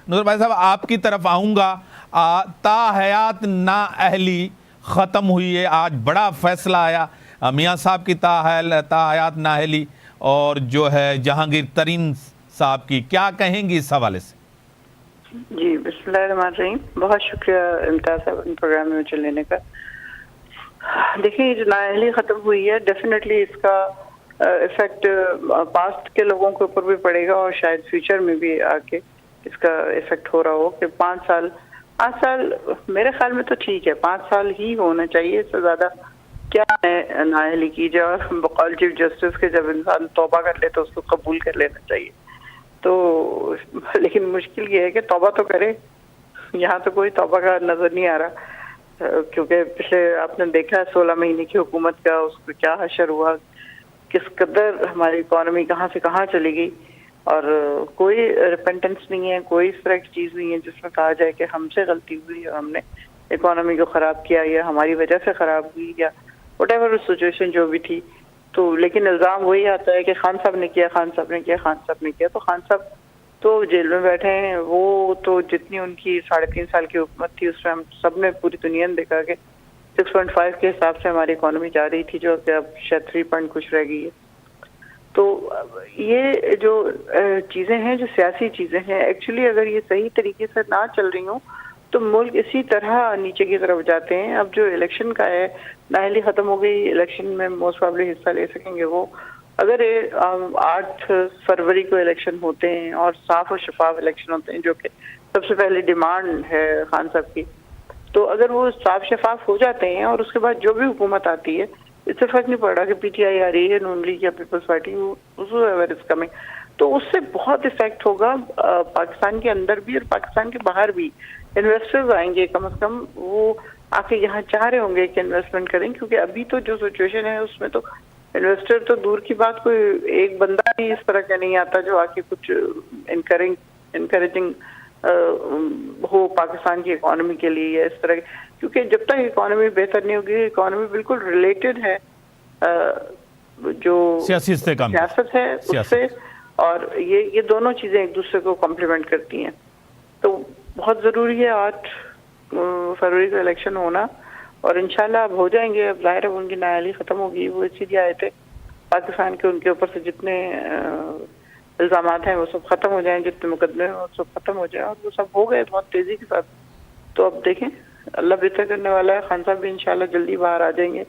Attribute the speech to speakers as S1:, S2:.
S1: نظر بھائی صاحب آپ کی طرف آؤں گا. تا حیات نااہلی ختم ہوئی ہے, آج بڑا فیصلہ آیا میاں صاحب کی تا حیات نااہلی اور جو ہے جہانگیر ترین صاحب کی, کیا کہیں گی اس حوالے سے؟
S2: جی بسم اللہ الرحمن الرحیم. بہت شکریہ امتیاز صاحب ان پروگرام میں چل لینے کا. دیکھیں جو نااہلی ختم ہوئی ہے ڈیفینیٹلی اس کا افیکٹ پاسٹ کے لوگوں کے اوپر بھی پڑے گا اور شاید فیوچر میں بھی آ کے اس کا افیکٹ ہو رہا ہو کہ 5 سال میرے خیال میں تو ٹھیک ہے, 5 سال ہی ہونا چاہیے, اس سے زیادہ کیا نااہلی کی جائے. اور بقول چیف جسٹس کے جب انسان توبہ کر لے تو اس کو قبول کر لینا چاہیے. تو لیکن مشکل یہ ہے کہ توبہ تو کرے, یہاں تو کوئی توبہ کا نظر نہیں آ رہا, کیونکہ پچھلے آپ نے دیکھا 16 مہینے کی حکومت کا اس کو کیا حشر ہوا, کس قدر ہماری اکانومی کہاں سے کہاں چلی گئی, اور کوئی ریپینٹنس نہیں ہے, کوئی اس طرح کی چیز نہیں ہے جس میں کہا جائے کہ ہم سے غلطی ہوئی اور ہم نے اکانومی کو خراب کیا یا ہماری وجہ سے خراب ہوئی یا وٹ ایور سچویشن جو بھی تھی. تو لیکن الزام وہی آتا ہے کہ خان صاحب نے کیا, خان صاحب نے کیا, خان صاحب نے کیا. تو خان صاحب تو جیل میں بیٹھے ہیں, وہ تو جتنی ان کی 3.5 سال کی حکومت تھی اس میں ہم سب نے پوری دنیا نے دیکھا کہ 6.5 کے حساب سے ہماری اکانومی جا رہی تھی جو کہ اب شاید 3 پوائنٹ کچھ رہ گئی ہے. تو یہ جو چیزیں ہیں, جو سیاسی چیزیں ہیں, ایکچولی اگر یہ صحیح طریقے سے نہ چل رہی ہوں تو ملک اسی طرح نیچے کی طرف جاتے ہیں. اب جو الیکشن کا ہے, نااہلی ختم ہو گئی, الیکشن میں موسٹ پرابلی حصہ لے سکیں گے وہ. اگر 8 فروری کو الیکشن ہوتے ہیں اور صاف و شفاف الیکشن ہوتے ہیں جو کہ سب سے پہلے ڈیمانڈ ہے خان صاحب کی, تو اگر وہ صاف شفاف ہو جاتے ہیں اور اس کے بعد جو بھی حکومت آتی ہے, اس سے فرق نہیں پڑ رہا کہ پی ٹی آئی آ رہی ہے, نون لیگ یا پیپلز پارٹی, تو اس سے بہت افیکٹ ہوگا پاکستان کے اندر بھی اور پاکستان کے باہر بھی. انویسٹرز آئیں گے, کم از کم وہ آ کے یہاں چاہ رہے ہوں گے کہ انویسٹمنٹ کریں, کیونکہ ابھی تو جو سچویشن ہے اس میں تو انویسٹر تو دور کی بات, کوئی ایک بندہ بھی اس طرح کا نہیں آتا جو آ کے کچھ انکریجنگ ہو پاکستان کی اکانومی کے لیے یا اس طرح, کیونکہ جب تک اکانومی بہتر نہیں ہوگی, اکانومی بالکل ریلیٹڈ ہے جو
S1: سیاسی استحکام
S2: سیاست ہے اس سے, اور یہ دونوں چیزیں ایک دوسرے کو کمپلیمنٹ کرتی ہیں. تو بہت ضروری ہے 8 فروری کو الیکشن ہونا, اور انشاءاللہ اب ہو جائیں گے. اب ظاہر ہے ان کی نااہلی ختم ہوگی, وہ اسی لیے آئے تھے پاکستان کے, ان کے اوپر سے جتنے الزامات ہیں وہ سب ختم ہو جائیں, جتنے مقدمے ہیں وہ سب ختم ہو جائیں, اور وہ سب ہو گئے بہت تیزی کے ساتھ. تو اب دیکھیں اللہ بہتر کرنے والا ہے, خان صاحب بھی انشاءاللہ جلدی باہر آ جائیں گے.